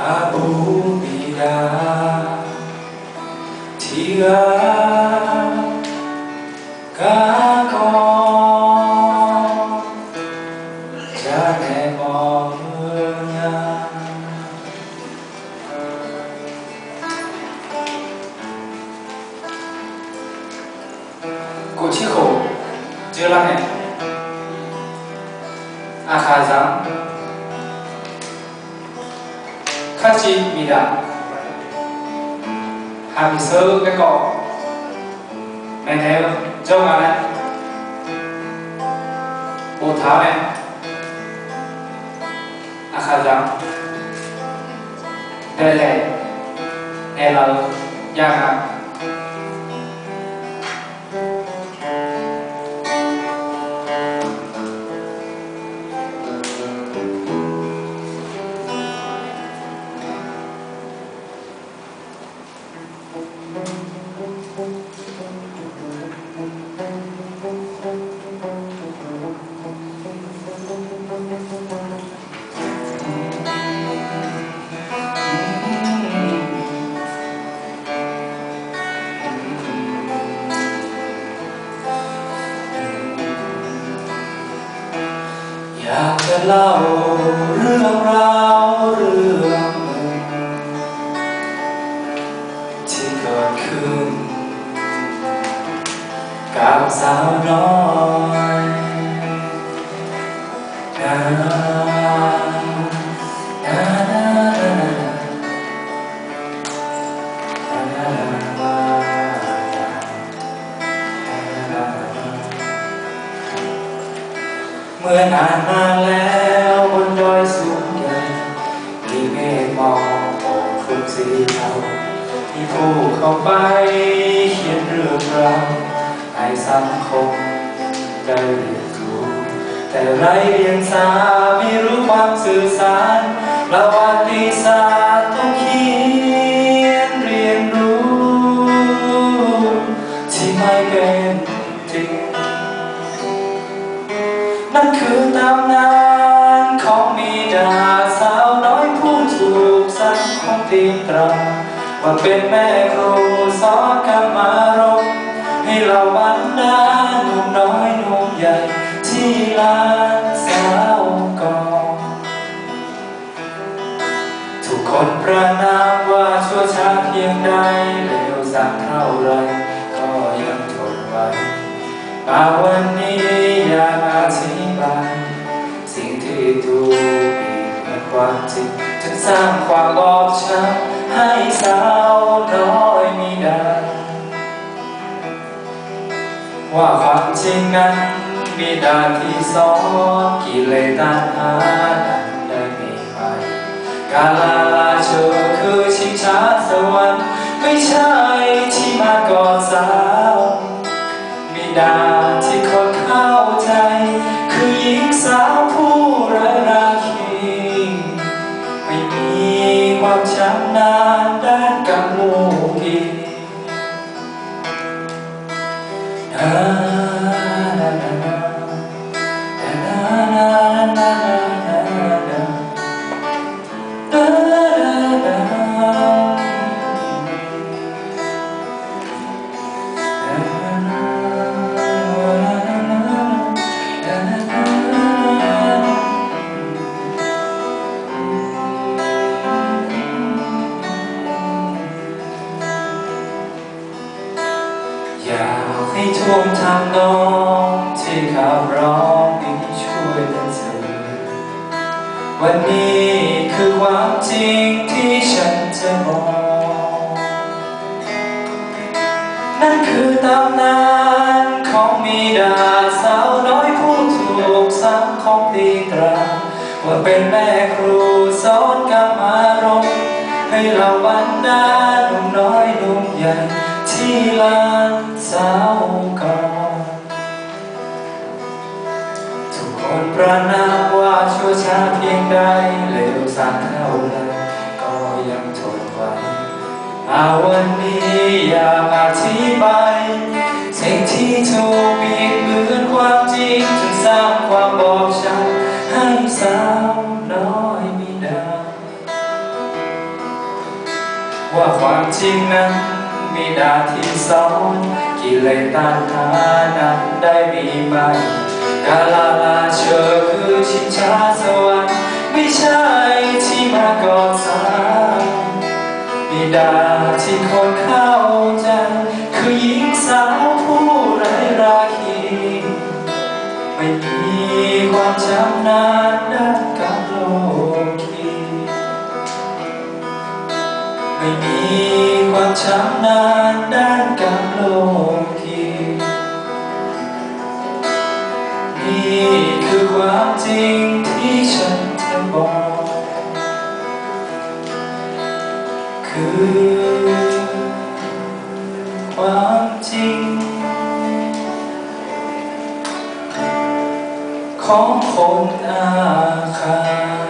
Abu Bida Tiga Kako Jane Monya Cô chiếc khổ chưa lắm này Akhazam Khachibida Hàm sơ cái cỏ này theo trông vào này bột tháo này Akhazam đây là L giang hàmอยากจะเล่าเรื่องราวเรื่องหนึ่งที่เกิดขึ้นกับสาวน้อยเมื่อนานมาแล้วบนดอยสูงใหญ่มีเมฆหมอกปกคลุมสีเทาที่ผู้เข้าไปเขียนเรื่องราวให้สังคมได้เรียนรู้แต่ไร้เดียงสาไม่รู้ความสื่อสารประวัติศาสตร์ต้องเขียนเรียนรู้ที่ไม่เป็นจริงนั่นคือตำนานของมีดาสาวน้อยผู้ถูกสังคมตีตราว่าเป็นแม่ครูสอนกรรมารมณ์ให้เราบรรดาหนุ่มน้อยหนุ่มใหญ่ที่ลานสาวก่อนทุกคนประนามว่าชั่วช้าเพียงใดเลวสักเท่าไรก็ยังทนไว้มาวันนี้อยากอธิบายสิ่งที่ถูกผิดเป็นความจริงจะสร้างความบอบช้ำให้สาวน้อยมีได้ว่าความจริงนั้นมีด้านที่สอนกิเลสตัณหานั้นได้มีไปกาลาโชคือชิงช้าสวรรค์ไม่ใช่ที่มาก่อสาวมีดาที่คนเข้าใจคือหญิงสาวผู้ไร้ราคีไม่มีความชำนาญด้านกำมูกีอยากให้ท่วงทำนองที่เขาร้องนี้ช่วยกันสื่อวันนี้คือความจริงที่ฉันจะบอกนั่นคือตำนานของมีดาสาวน้อยผู้ถูกสังคมตีตราว่าเป็นแม่ครูสอนกรรมารมณ์ให้เราบรรดาหนุ่มน้อยหนุ่มใหญ่ที่ลานสาวก่อนทุกคนประนามว่าชั่วช้าเพียงใดเลวสักเท่าไร วันนี้อยากอธิบายสิ่งที่ถูกบิดเบือนความจริงจนสร้างความบอบช้ำให้สาวน้อยมิดาว่าความจริงนั้นมีดาที่สอนกิเลสตัณหานั้นได้มีไหมกาลาลาเชอคือชิงช้าสวรรค์ไม่ใช่ที่มาก่อสร้างบิดาที่คนเข้าใจคือหญิงสาวผู้ไร้ราคีไม่มีความชำนาญด้านการโลกีไม่มีความชำนาญด้านการโลกีนี่คือความจริงที่ฉันจะบอกคือความจริงของคนอาฆาต